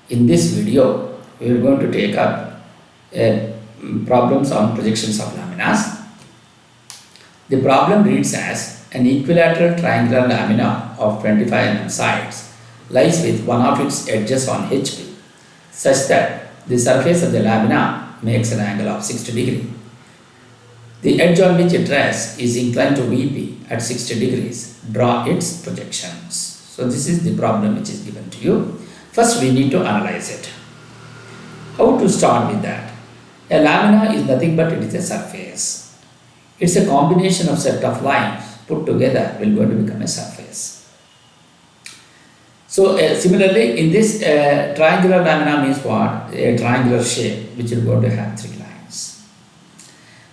In this video, we are going to take up problems on projections of laminas. The problem reads as an equilateral triangular lamina of 25 mm sides lies with one of its edges on HP such that the surface of the lamina makes an angle of 60 degrees. The edge on which it rests is inclined to VP at 60 degrees. Draw its projections. So this is the problem which is given to you. First we need to analyze it. How to start with that? A lamina is nothing but it is a surface. It's a combination of set of lines put together will going to become a surface. So similarly in this triangular lamina means what? A triangular shape which is going to have three lines.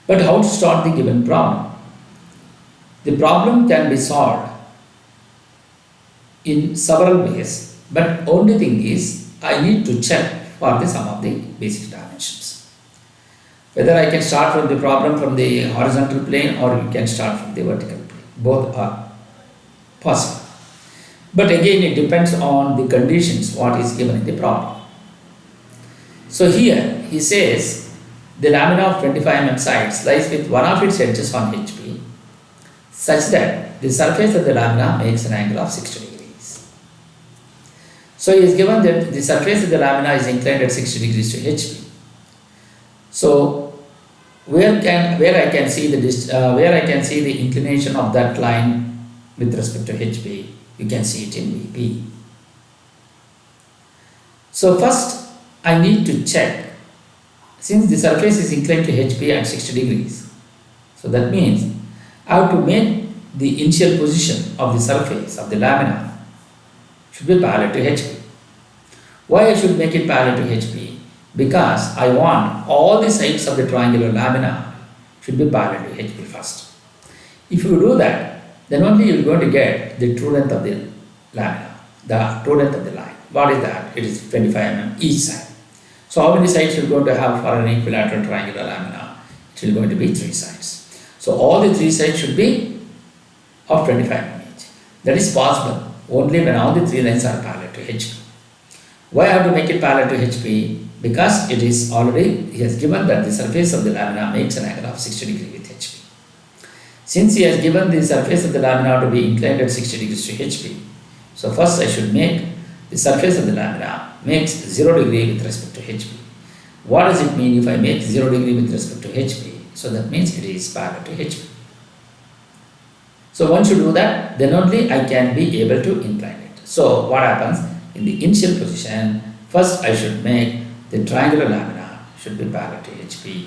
But how to start the given problem? The problem can be solved in several ways, but only thing is I need to check for the sum of the basic dimensions. Whether I can start from the problem from the horizontal plane or you can start from the vertical plane. Both are possible. But again it depends on the conditions what is given in the problem. So here he says the lamina of 25 mm sides lies with one of its edges on HP such that the surface of the lamina makes an angle of 60 degrees. So he is given that the surface of the lamina is inclined at 60 degrees to HP. So where I can see the inclination of that line with respect to HP, you can see it in VP. So first I need to check, since the surface is inclined to HP at 60 degrees, so that means I have to make the initial position of the surface of the lamina should be parallel to HP. Why I should make it parallel to HP? Because I want all the sides of the triangular lamina should be parallel to HP first. If you do that, then only you are going to get the true length of the lamina, the true length of the line. What is that? It is 25 mm each side. So how many sides you are going to have for an equilateral triangular lamina? It is going to be 3 sides. So all the 3 sides should be of 25 mm each. That is possible only when all the 3 lines are parallel to HP. Why I have to make it parallel to HP? Because it is already, he has given that the surface of the lamina makes an angle of 60 degrees with HP. Since he has given the surface of the lamina to be inclined at 60 degrees to HP, so first I should make the surface of the lamina makes 0 degree with respect to HP. What does it mean if I make 0 degree with respect to HP? So that means it is parallel to HP. So once you do that, then only I can be able to incline it. So what happens? In the initial position, first I should make the triangular lamina should be parallel to HP.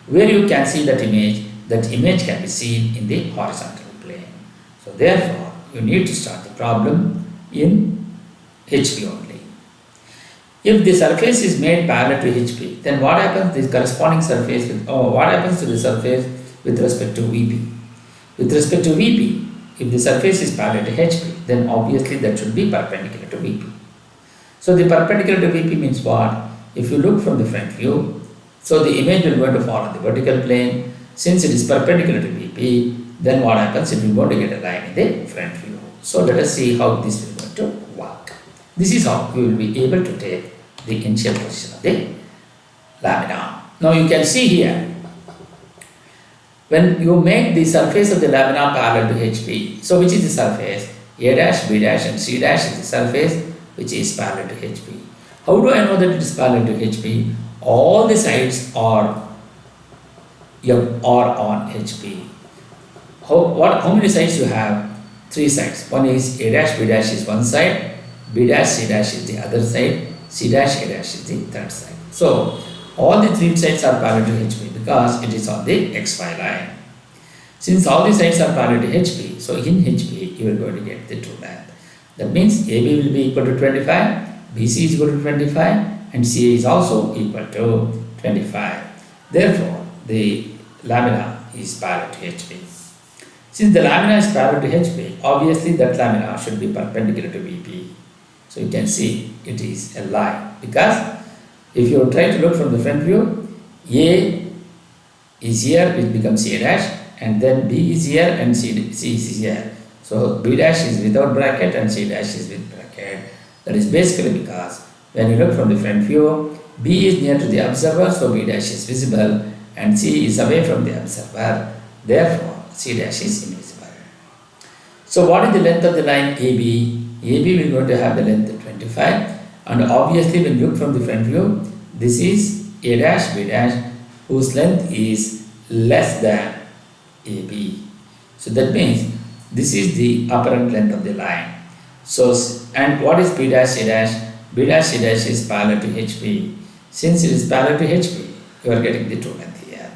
Where you can see that image can be seen in the horizontal plane. So therefore, you need to start the problem in HP only. If the surface is made parallel to HP, then what happens to the corresponding surface what happens to the surface with respect to VP? With respect to VP, if the surface is parallel to HP, then obviously that should be perpendicular to VP. So the perpendicular to VP means what? If you look from the front view, so the image will going to fall on the vertical plane. Since it is perpendicular to VP, then what happens if you want to get a line in the front view? So let us see how this will going to work. This is how you will be able to take the initial position of the lamina. Now you can see here, when you make the surface of the lamina parallel to HP, so which is the surface? A dash, B dash and C dash is the surface which is parallel to HP. How do I know that it is parallel to HP? All the sides are on HP. How many sides you have? 3 sides. One is A dash, B dash is one side, B dash, C dash is the other side, C dash, A dash is the third side. So all the 3 sides are parallel to HP because it is on the XY line. Since all the sides are parallel to HP, so in HP you are going to get the true length. That means AB will be equal to 25, BC is equal to 25 and CA is also equal to 25. Therefore, the lamina is parallel to HP. Since the lamina is parallel to HP, obviously that lamina should be perpendicular to VP. So you can see it is a line because if you try to look from the front view, A is here which becomes A dash and then B is here and C is here. So B dash is without bracket and C dash is with bracket. That is basically because when you look from the front view, B is near to the observer, so B dash is visible, and C is away from the observer, therefore C dash is invisible. So what is the length of the line AB? AB will going to have the length 25, and obviously when you look from the front view, this is A dash, B dash, whose length is less than AB. So that means this is the apparent length of the line. So, and what is B dash, C dash? B dash, C dash is parallel to HP. Since it is parallel to HP, you are getting the true length here.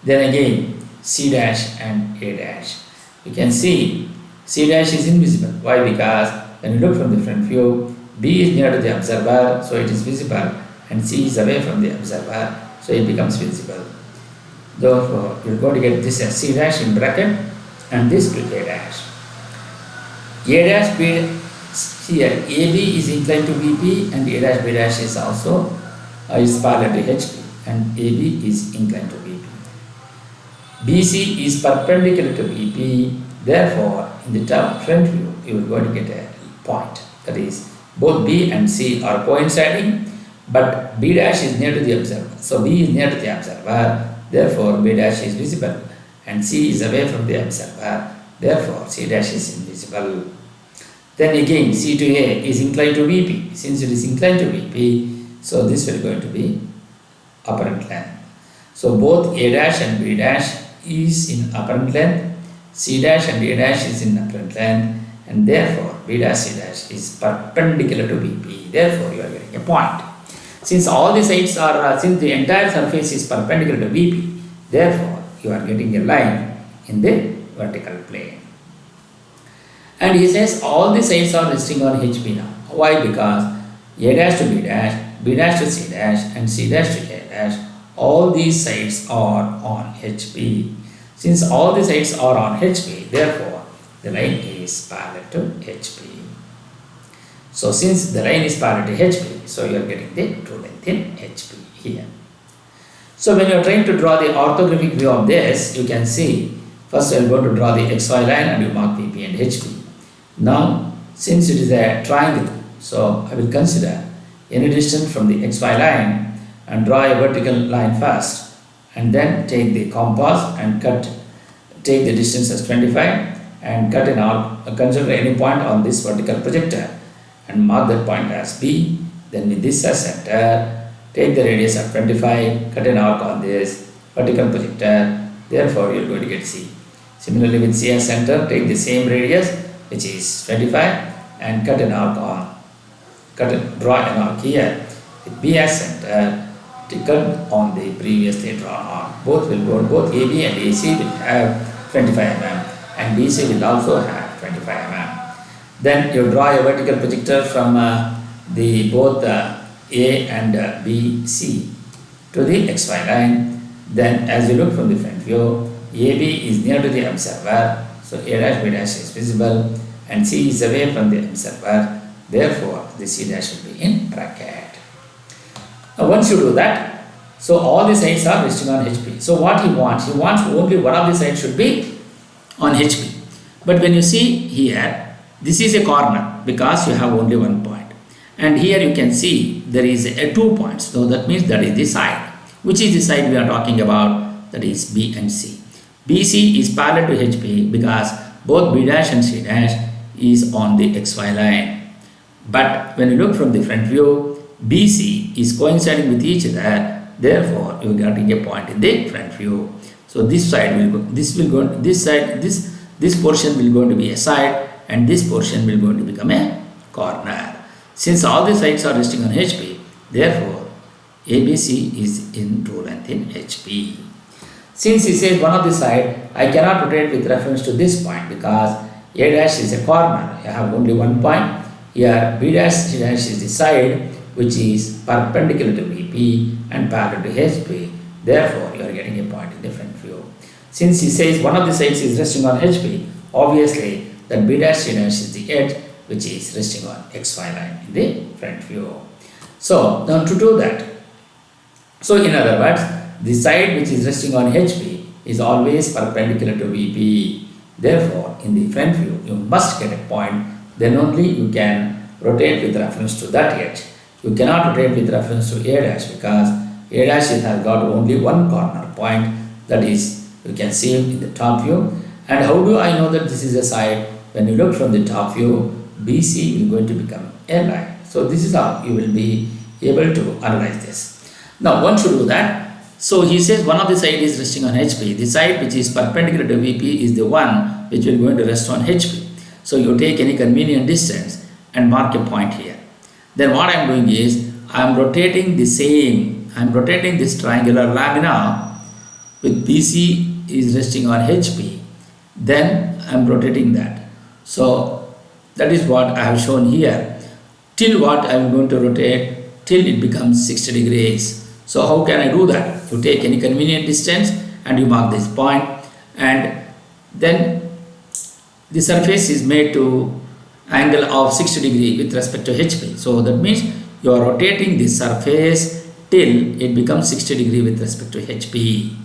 Then again, C dash and A dash. You can see C dash is invisible. Why? Because when you look from the front view, B is near to the observer, so it is visible, and C is away from the observer, so it becomes visible. Therefore, you are going to get this as C dash in bracket and this to A dash. A dash, B, here AB is inclined to BP and A dash, B dash is also is parallel to HP and AB is inclined to BP. BC is perpendicular to BP, therefore in the top front view you are going to get a point. That is, both B and C are coinciding, but B dash is near to the observer. So B is near to the observer, therefore B dash is visible, and C is away from the observer, therefore C dash is invisible. Then again C to A is inclined to BP. Since it is inclined to BP, so this will going to be apparent length. So both A dash and B dash is in apparent length, C dash and A dash is in apparent length, and therefore B dash, C dash is perpendicular to BP. Therefore you are getting a point. Since all the sides are, since the entire surface is perpendicular to BP, therefore you are getting a line in the vertical plane. And he says all the sides are resting on HP now. Why? Because A dash to B dash to C dash, and C dash to A dash, all these sides are on HP. Since all the sides are on HP, therefore the line is parallel to HP. So since the line is parallel to HP, so you are getting the true length in HP here. So when you are trying to draw the orthographic view of this, you can see first I am going to draw the XY line and you mark VP and HP. Now since it is a triangle, so I will consider any distance from the XY line and draw a vertical line first, and then take the compass and take the distance as 25 and cut an arc, consider any point on this vertical projector and mark that point as B. Then with this as center, take the radius of 25, cut an arc on this vertical projector, therefore you are going to get C. Similarly with C as center, take the same radius which is 25 and cut an arc on, draw an arc here with B as center to cut on the previously drawn arc. Both AB and AC will have 25 mm and BC will also have 25 mm. Then you draw a vertical projector from both A and BC to the XY line. Then as you look from the front view, AB is near to the observer, so A dash, B dash is visible, and C is away from the observer, therefore the C dash will be in bracket. Now once you do that, so all the sides are resting on HP. So what he wants only one of the sides should be on HP. But when you see here, this is a corner because you have only one point. And here you can see there is a 2 points. So that means that is the side. Which is the side we are talking about? That is B and C. BC is parallel to HP because both B dash and C dash is on the XY line. But when you look from the front view, BC is coinciding with each other. Therefore, you are getting a point in the front view. So this side will go, this portion will going to be a side, and this portion will going to become a corner. Since all the sides are resting on HP, therefore ABC is in true length in HP. Since he says one of the side, I cannot rotate with reference to this point because A dash is a corner. I have only one point. Here B dash, C dash is the side which is perpendicular to BP and parallel to HP. Therefore, you are getting a point in the front view. Since he says one of the sides is resting on HP, obviously that B dash, C dash is the edge which is resting on XY line in the front view. So now to do that, so in other words, the side which is resting on HP is always perpendicular to VP. Therefore, in the front view, you must get a point. Then only you can rotate with reference to that edge. You cannot rotate with reference to A dash because A dash has got only one corner point, that is, you can see in the top view. And how do I know that this is a side? When you look from the top view, BC will going to become a line. So this is how you will be able to analyze this. Now once you do that, so he says one of the side is resting on HP. The side which is perpendicular to VP is the one which will going to rest on HP. So you take any convenient distance and mark a point here. Then what I am doing is I am rotating the same. I am rotating this triangular lamina with BC is resting on HP. Then I am rotating that. So that is what I have shown here. Till what I am going to rotate, till it becomes 60 degrees. So how can I do that? You take any convenient distance and you mark this point, and then the surface is made to angle of 60 degree with respect to HP. So that means you are rotating the surface till it becomes 60 degree with respect to HP.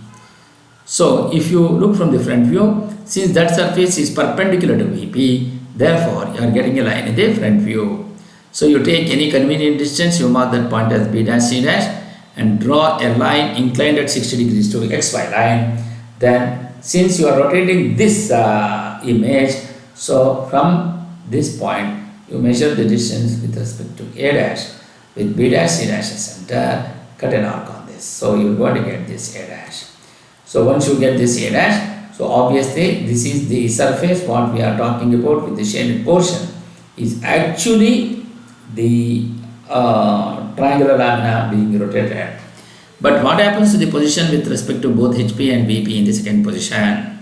So if you look from the front view, since that surface is perpendicular to VP, therefore you are getting a line in the front view. So you take any convenient distance, you mark that point as B dash C dash and draw a line inclined at 60 degrees to XY line. Then since you are rotating this image, so from this point you measure the distance with respect to A dash with B dash C dash as center, cut an arc on this. So you are going to get this A dash. So once you get this A dash, so obviously this is the surface what we are talking about with the shaded portion is actually the triangular lamina being rotated. But what happens to the position with respect to both HP and VP in the second position?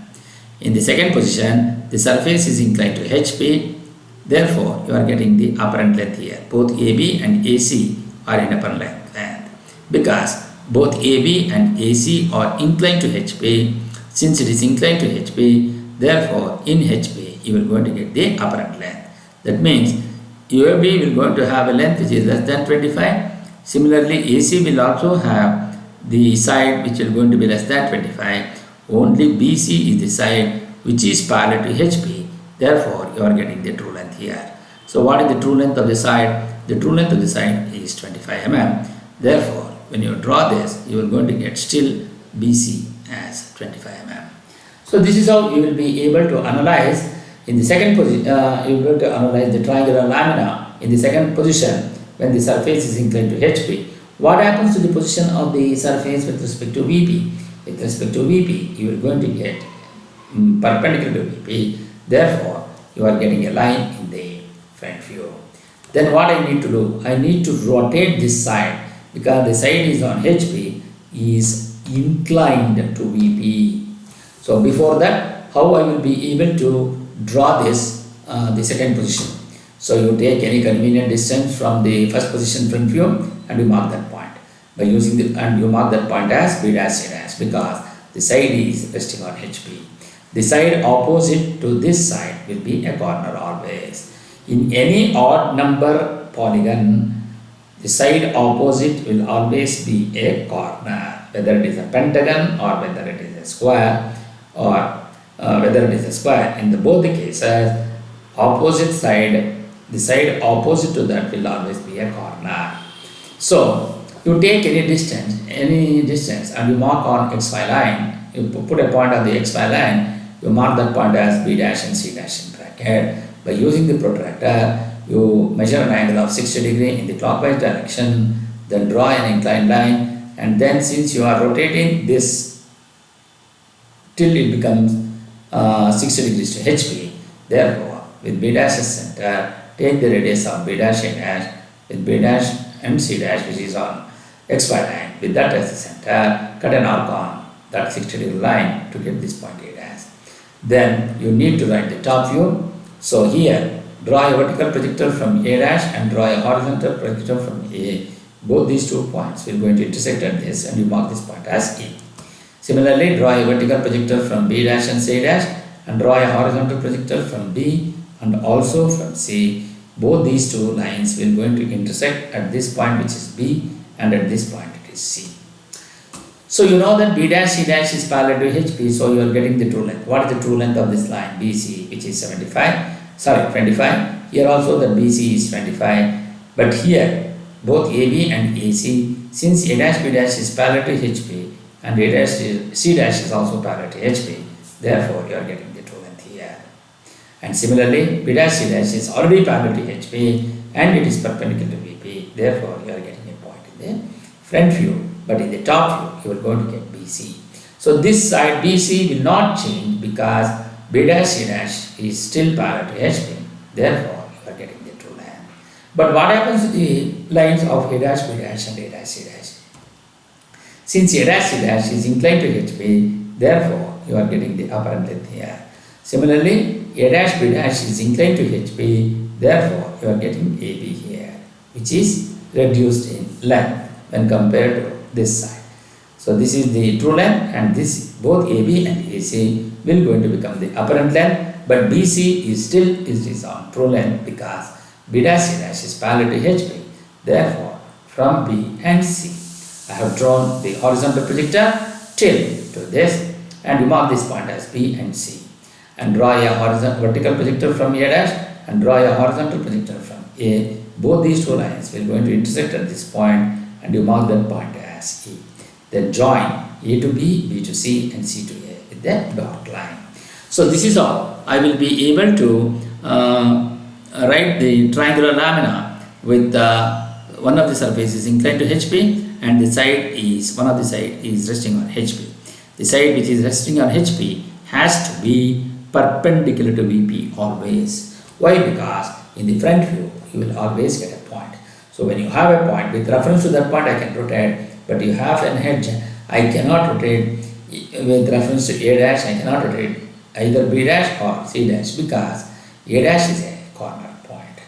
In the second position, the surface is inclined to HP. Therefore, you are getting the apparent length here. Both AB and AC are in apparent length. Because both AB and AC are inclined to HP. Since it is inclined to HP, therefore, in HP, you will going to get the apparent length. That means UAB will going to have a length which is less than 25. Similarly, AC will also have the side which will going to be less than 25. Only BC is the side which is parallel to HP. Therefore, you are getting the true length here. So, what is the true length of the side? The true length of the side is 25 mm. Therefore, when you draw this, you are going to get still BC as 25 mm. So, this is how you will be able to analyze. In the second position, you are going to analyze the triangular lamina in the second position when the surface is inclined to HP. What happens to the position of the surface with respect to VP? With respect to VP, you are going to get perpendicular to VP. Therefore, you are getting a line in the front view. Then what I need to do? I need to rotate this side because the side is on HP is inclined to VP. So before that, how I will be able to draw this the second position? So you take any convenient distance from the first position front view and you mark that point by using the, and you mark that point as B dash C dash because the side is resting on HP. The side opposite to this side will be a corner always. In any odd number polygon, the side opposite will always be a corner, whether it is a pentagon or whether it is a square or whether it is a square. In both the cases, opposite side, the side opposite to that will always be a corner. So you take any distance and you mark on XY line, you put a point on the XY line, you mark that point as B dash and C dash in bracket. By using the protractor, you measure an angle of 60 degree in the clockwise direction, then draw an inclined line, and then since you are rotating this till it becomes 60 degrees to HP, therefore with B dash as center, take the radius of B dash A dash with B dash and C dash which is on XY line, with that as the center, cut an arc on that 60 degree line to get this point A dash. Then you need to write the top view. So here, draw a vertical projector from A dash and draw a horizontal projector from A. Both these 2 points will going to intersect at this and you mark this point as E. Similarly, draw a vertical projector from B dash and C dash and draw a horizontal projector from B and also from C. Both these 2 lines will going to intersect at this point which is B and at this point it is C. So you know that B dash C dash is parallel to HP, so you are getting the true length. What is the true length of this line? BC, which is 25. Here also the BC is 25. But here both AB and AC, since A dash B dash is parallel to HP and A dash C dash is also parallel to HP, therefore you are getting the true length here. And similarly, B dash C dash is already parallel to HP and it is perpendicular to VP, therefore you are getting a point in the front view, but in the top view you are going to get BC. So this side BC will not change because B dash C dash is still parallel to HP, therefore you are getting the true length. But what happens to the lines of A dash B dash and A dash C dash? Since A dash C dash is inclined to HP, therefore you are getting the apparent length here. Similarly, A dash B dash is inclined to HP, therefore you are getting AB here, which is reduced in length when compared to this side. So this is the true length, and this both AB and AC will going to become the apparent length, but BC is still on true length because B dash C dash is parallel to HP. Therefore, from B and C, I have drawn the horizontal projector till to this, and you mark this point as B and C, and draw a vertical projector from A dash and draw a horizontal projector from A. Both these two lines will going to intersect at this point, and you mark that point as E. Then join A to B, B to C, and C to A with the dot line. So this is all. I will be able to write the triangular lamina with one of the surfaces inclined to HP, and the side is one of the side is resting on HP. The side which is resting on HP has to be perpendicular to VP always. Why? Because in the front view you will always get a point. So when you have a point, with reference to that point I can rotate, but you have an edge, I cannot rotate with reference to A dash, I cannot rotate either B dash or C dash because A dash is a corner point.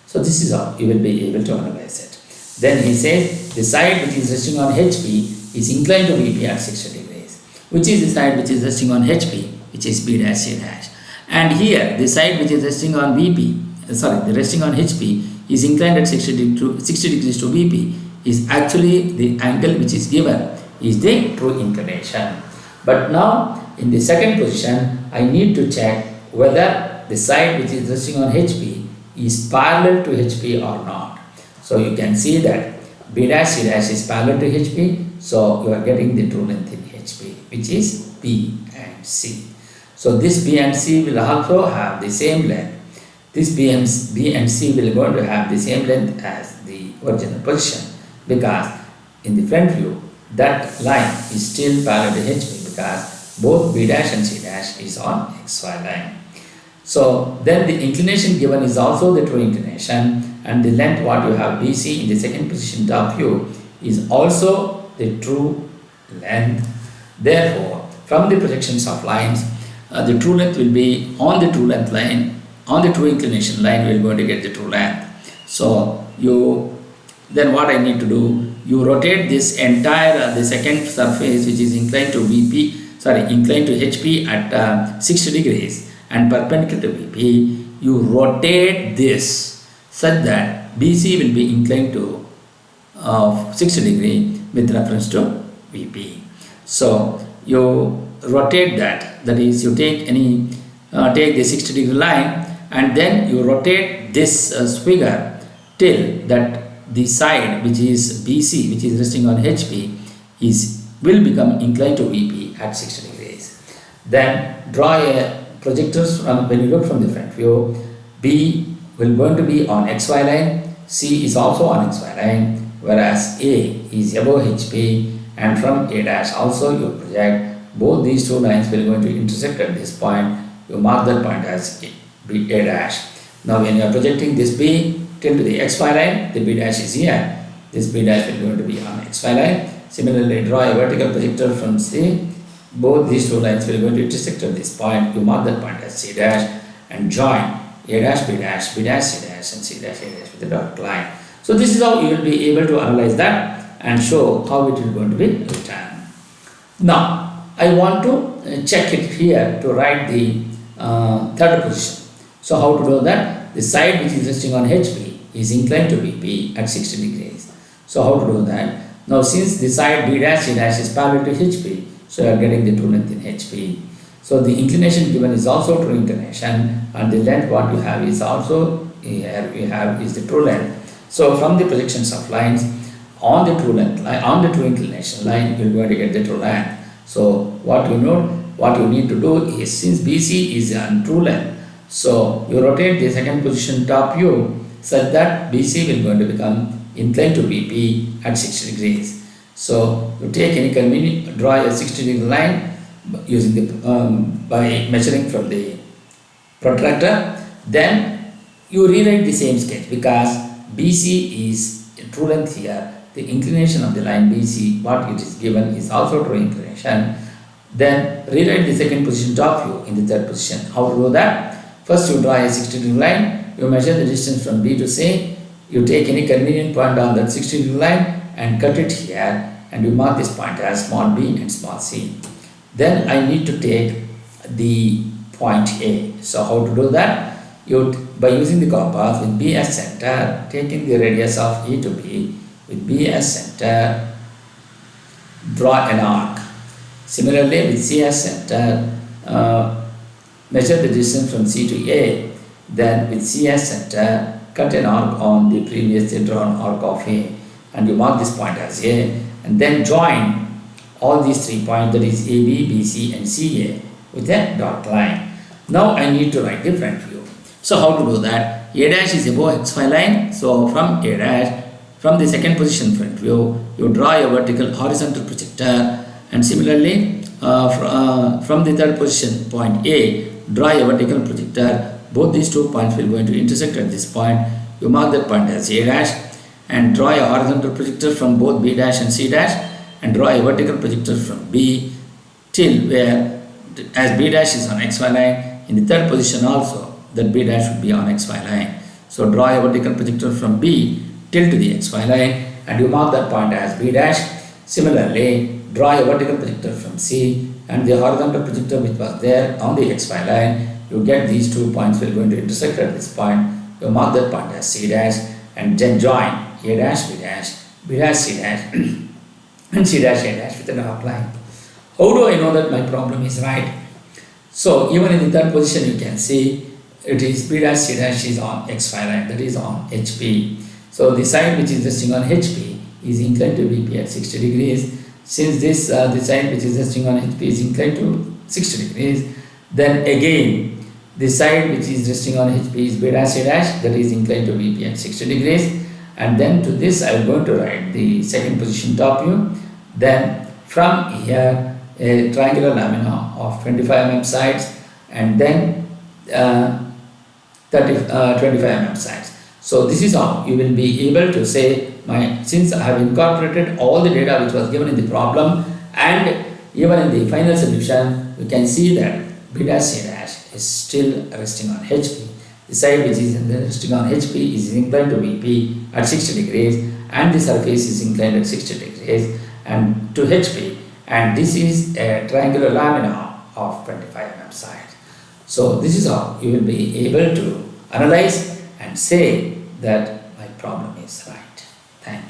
So this is how you will be able to analyze it. Then he says the side which is resting on HP is inclined to VP at 60 degrees. Which is the side which is resting on HP, which is B dash C dash. And here the side which is resting on the resting on HP is inclined at 60 degrees to VP, is actually the angle which is given is the true inclination. But now in the second position I need to check whether the side which is resting on HP is parallel to HP or not. So you can see that B dash C dash is parallel to HP, so you are getting the true length in HP, which is B and C. So this B and C will also have the same length. This B and C will going to have the same length as the original position, because in the front view that line is still parallel to HP because both B dash and C dash is on XY line. So then the inclination given is also the true inclination, and the length what you have BC in the second position top view is also the true length. Therefore, from the projections of lines, the true length will be on the true length line, on the true inclination line we are going to get the true length. So then what I need to do, you rotate this entire the second surface which is inclined to HP at 60 degrees and perpendicular to VP. You rotate this such that BC will be inclined to 60 degree with reference to VP. So you rotate that is you take the 60 degree line, and then you rotate this figure till that the side which is BC, which is resting on HP, will become inclined to VP at 60 degrees. Then draw a projectors from, when you look from the front view, B will going to be on XY line, C is also on XY line, whereas A is above HP, and from A dash also you project. Both these two lines will going to intersect at this point. You mark that point as A dash. Now when you are projecting this B till to the XY line, the B dash is here. This B dash will going to be on XY line. Similarly, draw a vertical projector from C. Both these two lines will going to intersect at this point. You mark that point as C dash and join A dash, B dash, B dash, C dash, and C dash, A dash with the dotted line. So this is how you will be able to analyze that and show how it is going to be written. Now I want to check it here to write the third position. So how to do that? The side which is resting on HP is inclined to VP at 60 degrees. So how to do that? Now since the side B dash C dash is parallel to HP, so you are getting the true length in HP. So the inclination given is also true inclination, and the length what you have is also here we have is the true length. So from the projections of lines on the true length line, on the true inclination line, you're going to get the true length. So what you need to do is, since BC is on true length, so you rotate the second position top view such that BC will going to become inclined to BP at 60 degrees. So you take any convenient, draw a 60 degree line using the by measuring from the protractor. Then you rewrite the same sketch, because BC is true length here. The inclination of the line BC, what it is given, is also true inclination. Then rewrite the second position top view in the third position. How to do that? First you draw a 60 degree line, you measure the distance from B to C, you take any convenient point on that 60 degree line and cut it here, and you mark this point as small b and small c. Then I need to take the point A. So how to do that? By using the compass with B as center, taking the radius of E to B, with B as center, draw an arc. Similarly, with C as center, measure the distance from C to A. Then with C as center, cut an arc on the previously drawn arc of A, and you mark this point as A, and then join all these 3 points, that is AB, BC and CA, with a dot line. Now I need to write the front view. So how to do that? A dash is above XY line, so from A dash, from the second position front view, you draw a vertical horizontal projector, and similarly from the third position point A, draw a vertical projector. Both these 2 points will going to intersect at this point. You mark that point as A dash and draw a horizontal projector from both B dash and C dash, and draw a vertical projector from B till where, as B dash is on XY line, in the third position also that B dash would be on XY line. So draw a vertical projector from B till to the XY line, and you mark that point as B dash. Similarly, draw a vertical projector from C, and the horizontal projector which was there on the XY line, you get these 2 points will going to intersect at this point. You mark that point as C dash, and then join A dash, B dash, B dash, C dash and C dash, A dash with an arc line. How do I know that my problem is right? So even in the third position you can see it is B dash, C dash is on XY line, that is on HP. So the side which is resting on HP is inclined to BP at 60 degrees. Since this the side which is resting on HP is inclined to 60 degrees, then again the side which is resting on HP is B dash, C dash, that is inclined to BP at 60 degrees. And then to this I am going to write the second position top view. Then from here a triangular lamina of 25 mm sides, and then 25 mm sides. So this is how you will be able to say, since I have incorporated all the data which was given in the problem, and even in the final solution you can see that B dash, C dash is still resting on HP. The side which is resting on HP is inclined to VP at 60 degrees, and the surface is inclined at 60 degrees and to HP, and this is a triangular lamina of 25 mm side. So this is how you will be able to analyze and say that my problem is right. Thank you.